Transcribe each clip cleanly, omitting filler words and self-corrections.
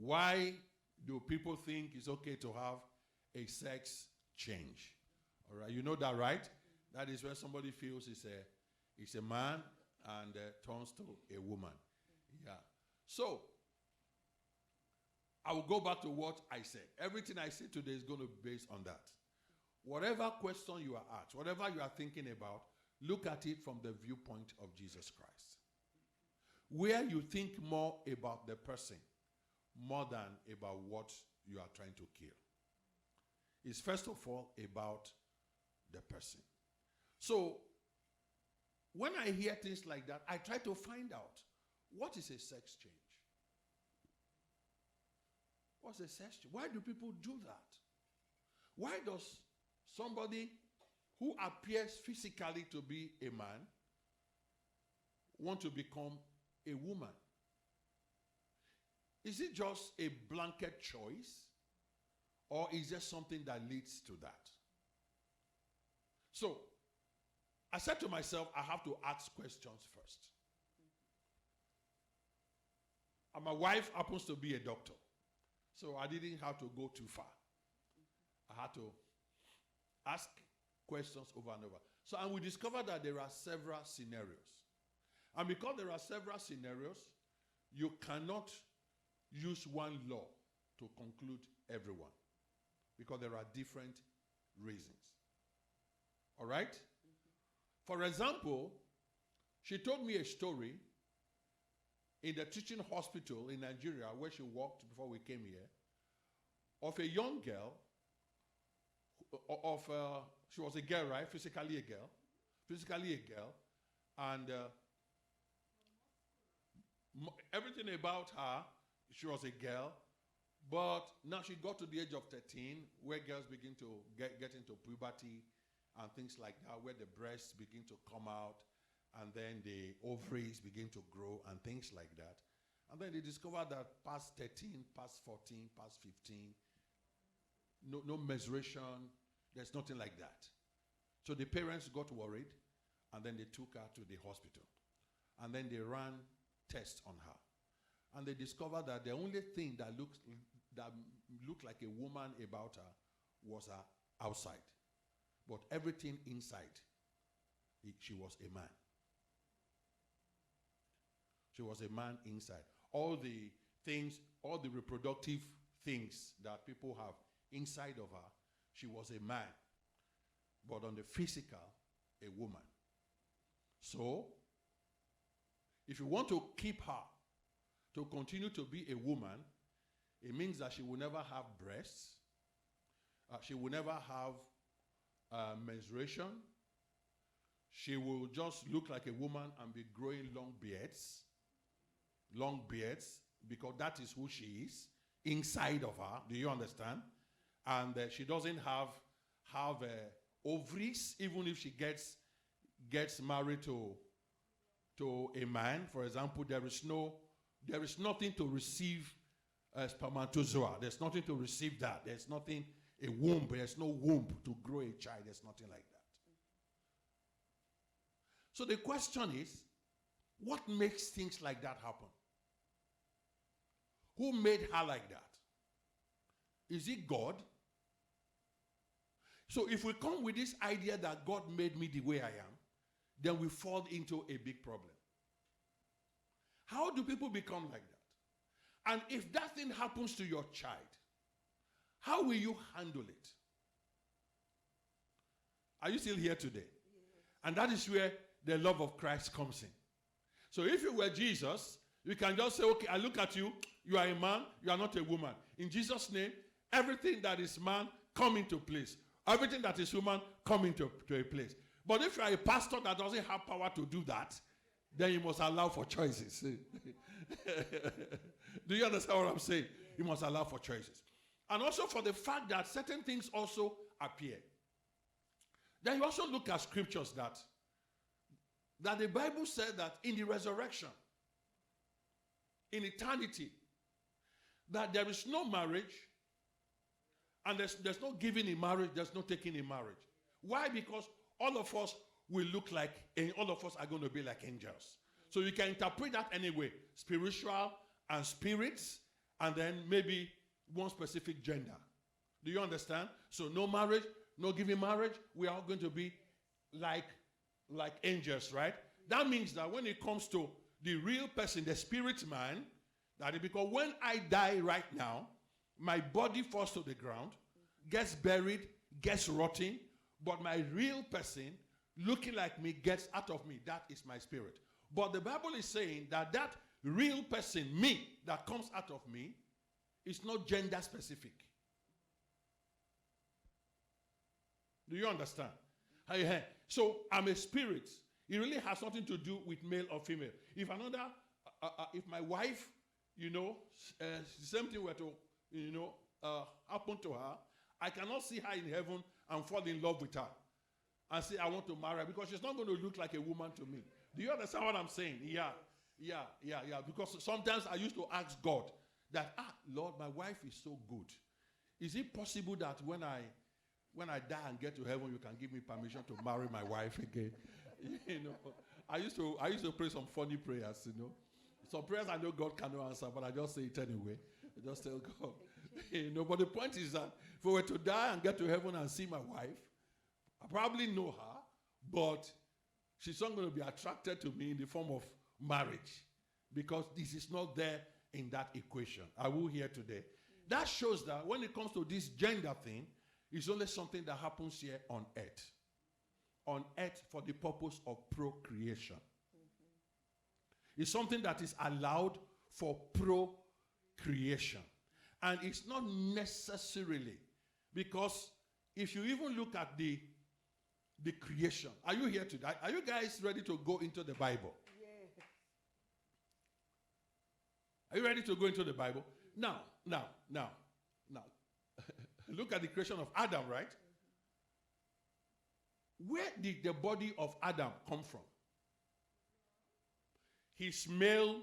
Why do people think it's okay to have a sex change? All right, you know that, right? That is when somebody feels it's a man and turns to a woman. Yeah. So, I will go back to what I said. Everything I say today is going to be based on that. Whatever question you are asked, whatever you are thinking about, look at it from the viewpoint of Jesus Christ. Where you think more about the person more than about what you are trying to kill. It's first of all about the person. So, when I hear things like that, I try to find out, what is a sex change? What's a sex change? Why do people do that? Why does somebody who appears physically to be a man want to become a woman? Is it just a blanket choice, or is there something that leads to that? So, I said to myself, I have to ask questions first. And my wife happens to be a doctor, so I didn't have to go too far. I had to ask questions over and over. So, and we discovered that there are several scenarios. And because there are several scenarios, you cannot use one law to conclude everyone, because there are different reasons. All right? For example, she told me a story in the teaching hospital in Nigeria where she worked before we came here, of a young girl, she was a girl, right? Physically a girl, and everything about her, she was a girl, but now she got to the age of 13, where girls begin to get into puberty and things like that, where the breasts begin to come out, and then the ovaries begin to grow and things like that. And then they discovered that past 13, past 14, past 15, no menstruation, there's nothing like that. So the parents got worried, and then they took her to the hospital. And then they ran tests on her. And they discovered that the only thing that looked like a woman about her was her outside. But everything inside, she was a man. She was a man inside. All the things, all the reproductive things that people have inside of her, she was a man. But on the physical, a woman. So, if you want to keep her to continue to be a woman, it means that she will never have breasts. She will never have menstruation. She will just look like a woman and be growing long beards, because that is who she is inside of her. Do you understand? And she doesn't have ovaries, even if she gets married to a man. For example, there is nothing to receive spermatozoa. There's nothing to receive that. There's nothing, a womb. There's no womb to grow a child. There's nothing like that. So the question is, what makes things like that happen? Who made her like that? Is it God? So if we come with this idea that God made me the way I am, then we fall into a big problem. How do people become like that? And if that thing happens to your child, how will you handle it? Are you still here today? Yes. And that is where the love of Christ comes in. So if you were Jesus, you can just say, okay, I look at you, you are a man, you are not a woman. In Jesus' name, everything that is man, come into place. Everything that is woman, come into a place. But if you are a pastor that doesn't have power to do that, then you must allow for choices. Do you understand what I'm saying? You must allow for choices. And also for the fact that certain things also appear. Then you also look at scriptures that the Bible said that in the resurrection, in eternity, that there is no marriage, and there's no giving in marriage, there's no taking in marriage. Why? Because all of us will look like, and all of us are going to be like angels. So you can interpret that anyway. Spiritual and spirits and then maybe one specific gender. Do you understand? So no marriage, no giving marriage. We are going to be like angels, right? That means that when it comes to the real person, the spirit man, that is because when I die right now, my body falls to the ground, gets buried, gets rotting, but my real person looking like me gets out of me. That is my spirit. But the Bible is saying that that real person, me, that comes out of me, is not gender specific. Do you understand? So I'm a spirit. It really has nothing to do with male or female. If if my wife, the same thing were to, happen to her, I cannot see her in heaven and fall in love with her and say, I want to marry her, because she's not going to look like a woman to me. Do you understand what I'm saying? Yeah. Because sometimes I used to ask God that, Lord, my wife is so good. Is it possible that when I die and get to heaven, you can give me permission to marry my wife again? I used to pray some funny prayers, Some prayers I know God cannot answer, but I just say it anyway. I just tell God. But the point is that if we were to die and get to heaven and see my wife, I probably know her, but she's not going to be attracted to me in the form of marriage, because this is not there in that equation. I will hear today. That shows that when it comes to this gender thing, it's only something that happens here on earth. On earth for the purpose of procreation. It's something that is allowed for procreation. And it's not necessarily, because if you even look at the creation, are you here today? Are you guys ready to go into the Bible? Yes. Are you ready to go into the Bible? Now, look at the creation of Adam, right? Where did the body of Adam come from? His male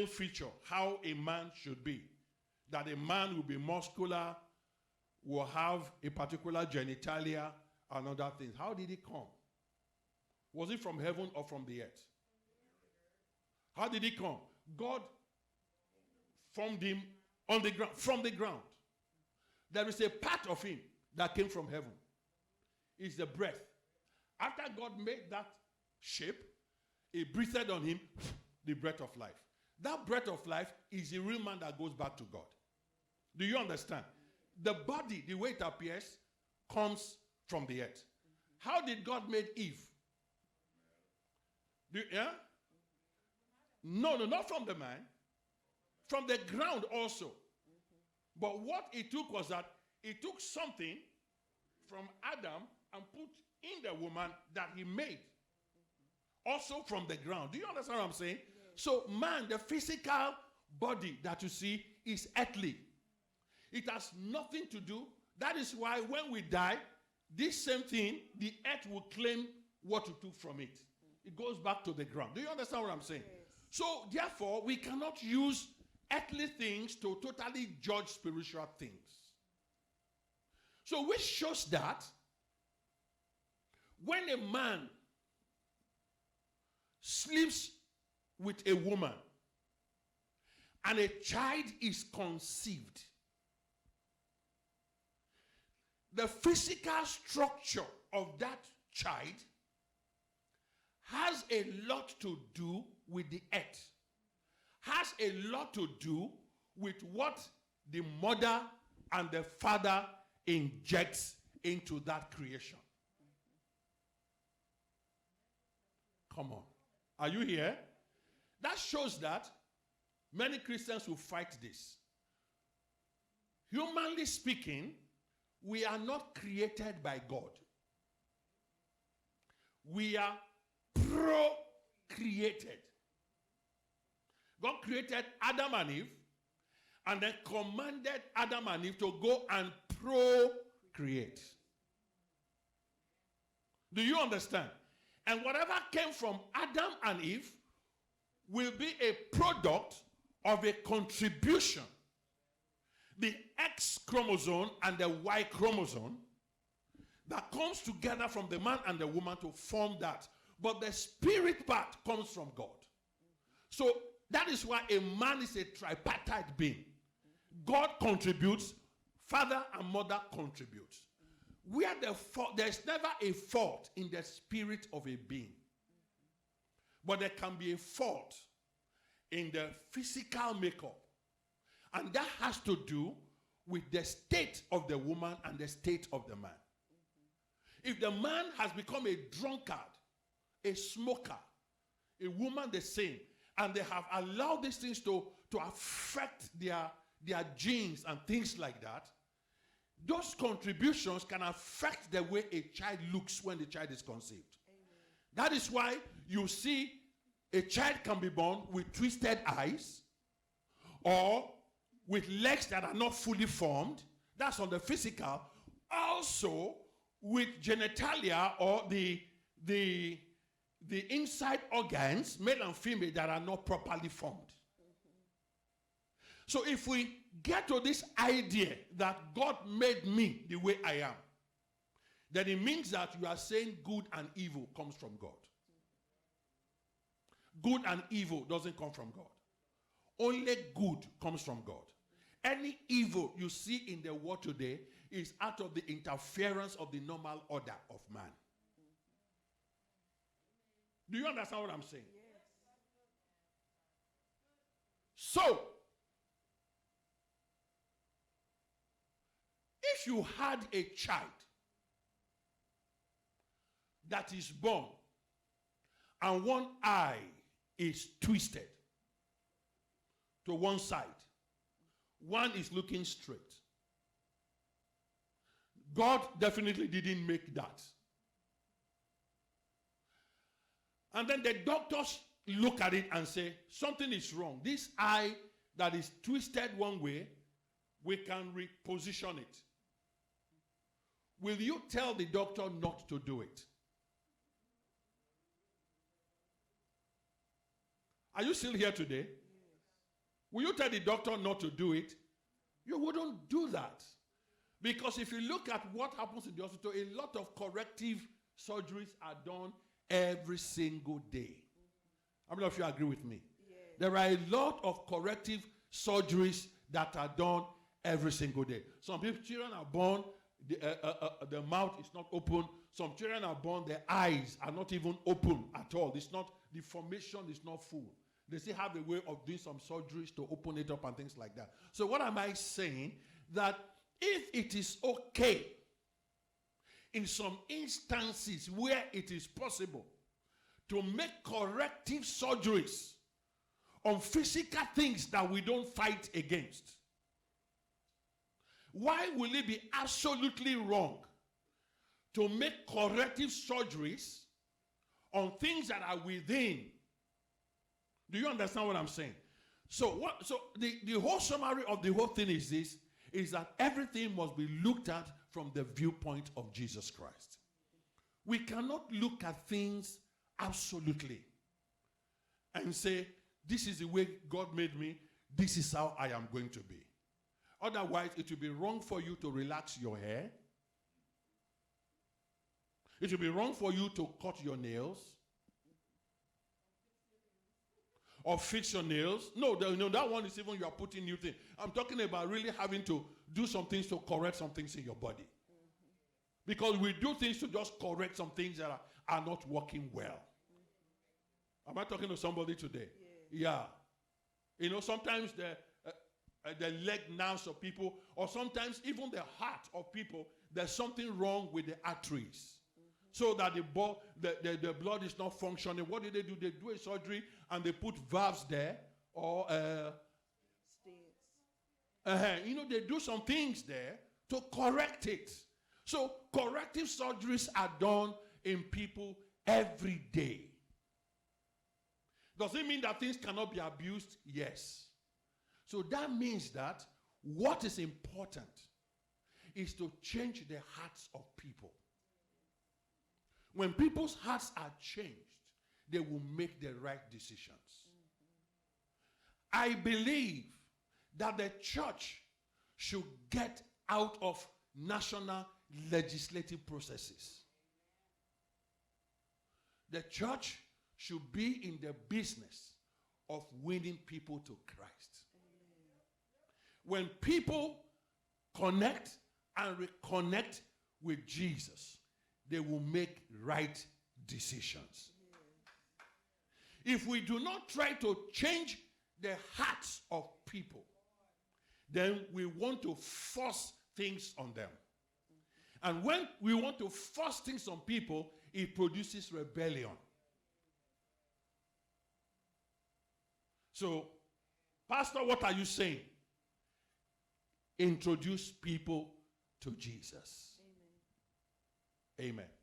feature, how a man should be. That a man will be muscular, will have a particular genitalia and other things. How did it come? Was it from heaven or from the earth? How did it come? God formed him on the ground, from the ground. There is a part of him that came from heaven. It's the breath. After God made that shape, he breathed on him the breath of life. That breath of life is the real man that goes back to God. Do you understand? The body, the way it appears, comes from the earth. How did God make Eve? No, not from the man. From the ground also. But what he took was that he took something from Adam and put in the woman that he made. Also from the ground. Do you understand what I'm saying? Yes. So man, the physical body that you see is earthly. It has nothing to do. That is why when we die, this same thing, the earth will claim what you took from it. It goes back to the ground. Do you understand what I'm saying? Yes. So therefore, we cannot use earthly things to totally judge spiritual things. So which shows that when a man sleeps with a woman and a child is conceived, the physical structure of that child has a lot to do with the earth, has a lot to do with what the mother and the father injects into that creation. Come on. Are you here? That shows that many Christians will fight this. Humanly speaking, we are not created by God. We are procreated. God created Adam and Eve and then commanded Adam and Eve to go and procreate. Do you understand? And whatever came from Adam and Eve will be a product of a contribution. The X chromosome and the Y chromosome that comes together from the man and the woman to form that. But the spirit part comes from God. So That is why a man is a tripartite being. God contributes, father and mother contribute. Where there's never a fault in the spirit of a being. But there can be a fault in the physical makeup. And that has to do with the state of the woman and the state of the man. If the man has become a drunkard, a smoker, a woman the same, and they have allowed these things to affect their genes and things like that, those contributions can affect the way a child looks when the child is conceived. Amen. That is why you see a child can be born with twisted eyes or with legs that are not fully formed. That's on the physical. Also with genitalia or the inside organs, male and female, that are not properly formed. So if we get to this idea that God made me the way I am, then it means that you are saying good and evil comes from God. Good and evil doesn't come from God. Only good comes from God. Any evil you see in the world today is out of the interference of the normal order of man. Do you understand what I'm saying? Yes. So, if you had a child that is born and one eye is twisted to one side, one is looking straight, God definitely didn't make that. And then the doctors look at it and say, something is wrong. This eye that is twisted one way, we can reposition it. Will you tell the doctor not to do it? Are you still here today? Yes. Will you tell the doctor not to do it? You wouldn't do that. Because if you look at what happens in the hospital, a lot of corrective surgeries are done every single day. How many of you agree with me? Yes. There are a lot of corrective surgeries that are done every single day. Some children are born, the mouth is not open. Some children are born, their eyes are not even open at all. It's not, the formation is not full. They still have a way of doing some surgeries to open it up and things like that. So what am I saying? That if it is okay, in some instances where it is possible, to make corrective surgeries on physical things that we don't fight against, why will it be absolutely wrong to make corrective surgeries on things that are within? Do you understand what I'm saying? So the whole summary of the whole thing is this, is that everything must be looked at from the viewpoint of Jesus Christ. We cannot look at things absolutely and say, this is the way God made me, this is how I am going to be. Otherwise, it will be wrong for you to relax your hair. It will be wrong for you to cut your nails or fix your nails. No, that one is even you are putting new things. I'm talking about really having to do some things to correct some things in your body. Because we do things to just correct some things that are not working well. Am I talking to somebody today? Yeah. You know, sometimes the leg nerves of people, or sometimes even the heart of people, there's something wrong with the arteries. So that the blood is not functioning. What do? They do a surgery and they put valves there, or they do some things there to correct it. So corrective surgeries are done in people every day. Does it mean that things cannot be abused? Yes. So that means that what is important is to change the hearts of people. When people's hearts are changed, they will make the right decisions. I believe that the church should get out of national legislative processes. The church should be in the business of winning people to Christ. When people connect and reconnect with Jesus, they will make right decisions. If we do not try to change the hearts of people, then we want to force things on them. And when we want to force things on people, it produces rebellion. So, Pastor, what are you saying? Introduce people to Jesus. Amen. Amen.